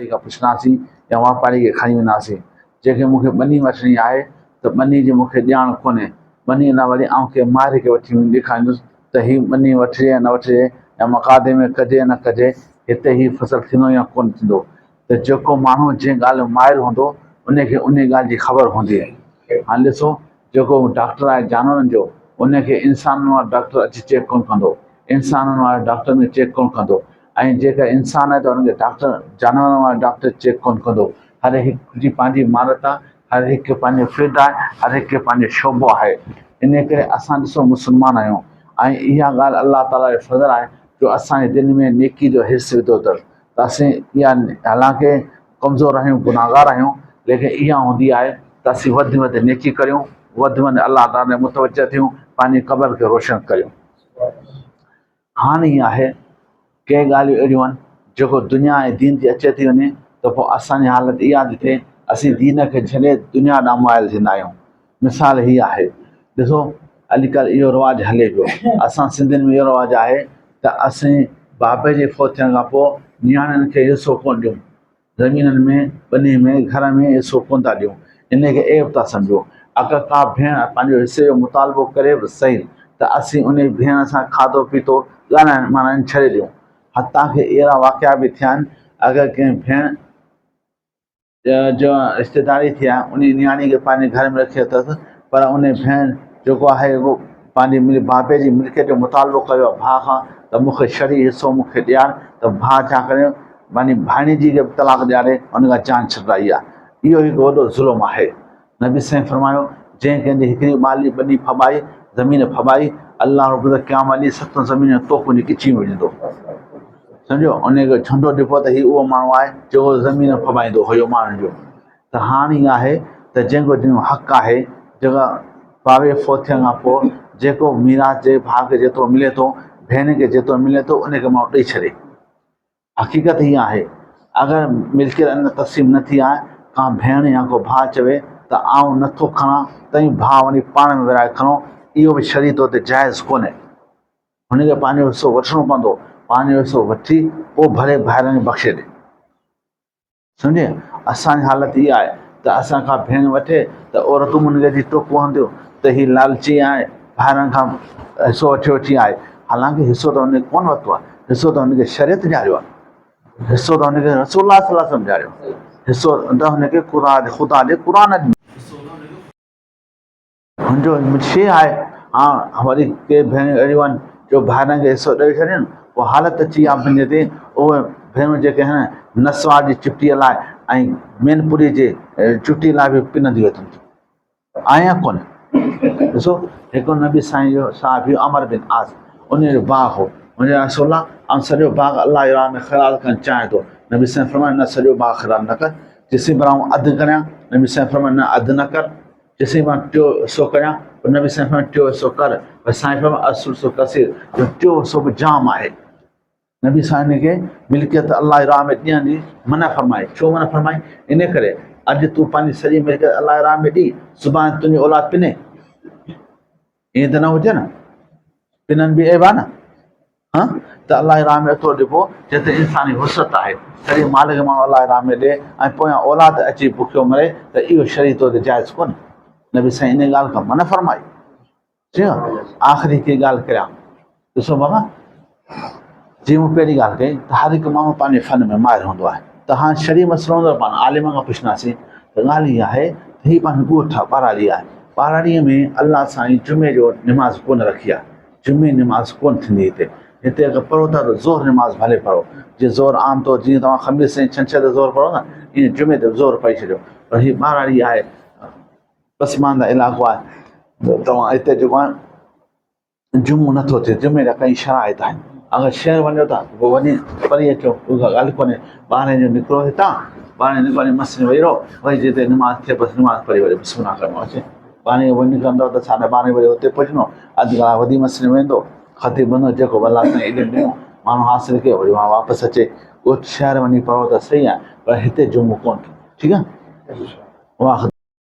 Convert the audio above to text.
वापारी खां पुछंदासीं या वापारी खे खणी वेंदासीं। जंहिंखे मूंखे ॿनी वठणी आहे त ॿनी जी मूंखे ॼाण कोन्हे, ॿनी न वरी आउं कंहिं माहिर खे वठी ॾेखारींदुसि त हीअ ॿनी वठिजे या न वठिजे या मक़ादे में कजे या न कजे, हिते हीअ फ़सुलु थींदो या कोन थींदो। त जेको माण्हू जंहिं ॻाल्हि में माहिर हूंदो उनखे उन ॻाल्हि जी ख़बर हूंदी आहे। हाणे ॾिसो जेको डॉक्टर आहे जानवरनि जो, उनखे इंसाननि वारो डॉक्टर अची चेक कोन कंदो, इंसाननि वारे डॉक्टर में चेक कोन कंदो, ऐं जेका इंसान आहे त हुनखे डॉक्टर जानवरनि वारो डॉक्टर चेक कोन कंदो। हर हिकु जी पंहिंजी महारत आहे, हर हिकु पंहिंजो फील्ड आहे, हर हिकु पंहिंजो शोबो आहे। इन करे असां ॾिसो मुस्लमान आहियूं ऐं इहा ॻाल्हि अलाह ताला जो फज़ल आहे जो असांजे दिलि में नेकी जो हिस्सो विधो अथसि। त असीं इहा हालांकि कमज़ोर आहियूं, गुनाहगार आहियूं, लेकिन इहा हूंदी आहे त असीं वधि में वधि नेकी करियूं, वधि में वधि अलाह ताला ॾे मुतवजह थियूं, पंहिंजी क़बर खे रोशन करियूं। हाणे इहा आहे कंहिं ॻाल्हियूं अहिड़ियूं आहिनि जेको दुनिया ऐं दीन जी अचे थी वञे त पोइ असांजी हालति इहा थी थिए असीं दीन खे छॾे दुनिया ॾांहुं मुआइल थींदा आहियूं। मिसाल हीअ आहे, ॾिसो अॼुकल्ह इहो रवाजु हले पियो, असां सिंधियुनि में इहो रवाजु आहे त असीं बाबे जे फ़ौत थियण खां पोइ नियाणियुनि खे हिसो कोन ॾियूं, ज़मीननि में ॿनी में घर में हिसो कोन था ॾियूं, इनखे ऐब था सम्झो। अगरि का भेण पंहिंजो हिसे जो मुतालबो करे बि सही त असीं उन भेण सां खाधो पीतो ॻाल्हाइण माना छॾे ॾियूं। हथां खे अहिड़ा वाक़िया बि थिया आहिनि, अगरि कंहिं भेण जो रिश्तेदारी थी आहे उन नियाणी खे पंहिंजे घर में रखियो अथसि, पर उन भेण जेको आहे उहो पंहिंजे बाबे जी मिल्कियत जो मुतालबो कयो आहे भाउ खां त मूंखे शरी हिसो मूंखे ॾियार, त भाउ छा करे पंहिंजी भाणीजी खे बि तलाक ॾियारे उन खां जान छॾाई आहे। इहो हिकु वॾो ज़ुल्म आहे। नबी साईं फरमायो जंहिं कंहिंजी हिकिड़ी ॿाली ॿनी फॿाई ज़मीन फॿाई, अलाह रब क़यामत ॾींहुं 7 ज़मीन तोप जी किची विझंदो। सम्झो उनखे झंडो ॾिबो त हीउ उहो माण्हू आहे जेको ज़मीन फॿाईंदो हुयो माण्हुनि जो। त हाणे इहा आहे त जंहिंजो जिन हक़ु आहे, जेका बाबे फ़ौत थियण खां पोइ जेको मीरास जे भाउ खे जेतिरो मिले थो, भेण खे जेतिरो मिले थो उनखे माण्हू ॾेई छॾे। हक़ीक़त हीअ आहे अगरि मिल्कियत अञा तक़सीम न थी आहे, का भेण या को भाउ चवे त आउं नथो खणां तई भाउ वञी पाण में विराए खणो, इहो बि शरी तौर ते जाइज़ कोन्हे। हुनखे पंहिंजो हिसो वठिणो पवंदो, पंहिंजो हिसो वठी पोइ भले ॿाहिरनि खे बख़्शे ॾे। सम्झे असांजी हालति इहा आहे त असां खां भेण वठे त औरतूं हुनखे जी टोकूं हूंदियूं त हीअ लालची आहे, ॿाहिरनि खां हिसो वठी वठी आहे। हालांकि हिसो त हुनखे कोन वरितो आहे, हिसो त हुनखे शरीयत ॾियारियो आहे, हिसो त हुनखे रसूल सल्लल्लाहु अलैहि वसल्लम ॾियारियो, हिसो त हुनखे ख़ुदा जे क़ुर हुनजो शइ आहे। हा वरी के भेणियूं अहिड़ियूं आहिनि जो ॿाहिरनि खे हिसो ॾेई छॾनि, पोइ हालति अची आहे पंहिंजे ते उहे भेणियूं जेके आहिनि नसवार जी चुटीअ लाइ ऐं मैनपुरी जे चुटी लाइ बि पिनंदियूं अथनि। आहियां कोन ॾिसो हिकु नबी साईं जो साहिबी अमर बिन आस, उनजो बाग़ हो, हुनजा रसूल ऐं सॼो बाग़ अलाह जी राह में ख़राब करणु चाहे थो, नबी साईं फरमाए न सॼो बाग़ ख़राब न कर, जेसीं पर आउं अधु करियां, नबी साईं फरमाए न अधु न कर, जेसीं मां टियों हिसो करियां, नबी साईं फरमाए टियों हिसो कर, पर साईं फरमाए असुलु कसीर, जो टियों हिसो बि जाम आहे। नबी साईं खे मिल्कियत अलाह जी राह में ॾियण जी मना फरमाए। छो मना फरमाई? इन करे अॼु तूं पंहिंजी सॼी मिल्कियत अलाह जी राह में ॾी, सुभाणे तुंहिंजी औलाद पिने, ईअं त न हुजे न, पिननि बि ऐब आहे न। हा त अलाह जी राह में एतिरो ॾिबो जिते इंसानी वुसअत आहे, सॼे माल खे माण्हू अलाह जी राह में ॾिए ऐं पोयां औलाद अची बुखियो मरे त इहो शरीअ तौर ते जाइज़ कोन्हे। नबी साईं इन ॻाल्हि खां मना फरमाई। जीअं आख़िरी हिकु ॻाल्हि करियां, ॾिसो बाबा जीअं मूं पहिरीं ॻाल्हि कई त हर हिकु माण्हू पंहिंजे फन में माहिर हूंदो आहे। त हाणे शरीर मसइलो हूंदो पाण आलिम खां पुछंदासीं त ॻाल्हि इहा आहे त हीअ पंहिंजो ॻोठु आहे ॿाराड़ी आहे, ॿाराड़ीअ में अलाह साईं जुमे जो निमाज़ कोन रखी आहे, जुमे निमाज़ कोन थींदी हिते। हिते अगरि पढ़ो था त ज़ोर निमाज़ भले पढ़ो, जीअं ज़ोर आम तौर जीअं तव्हां ख़मीस ऐं छंछरु ते ज़ोर पढ़ो न, ईअं जुमे ते ज़ोर पढ़ी छॾियो। पर हीअ ॿाराड़ी आहे, पसमानदा इलाइक़ो आहे, तव्हां हिते जेको आहे जुमो नथो थिए, जुमे जा कई शराइत आहिनि। अगरि शहर वञो था पोइ वञी पढ़ी अचो, उहा ॻाल्हि कोन्हे। ॿारहें जो निकिरो हितां, ॿारहें निकिरी मस्जिद वेही रहो, वरी जिते निमाज़ थिए बसि निमाज़ पढ़ी वरी बिस्मिल्लाह करिणो अचे। 12 वञी निकिरंदो त 12:30 बजे हुते पहुचंदो, अधु कलाक वधी मस्जिद में वेंदो, ख़तीब बंदो जेको अलाह साईं इल्मु ॾिनो माण्हू हासिलु कयो वरी माण्हू वापसि अचे। उहो शहर वञी पढ़ो त सही आहे, पर हिते जुमो कोन। ठीकु आहे। वाह।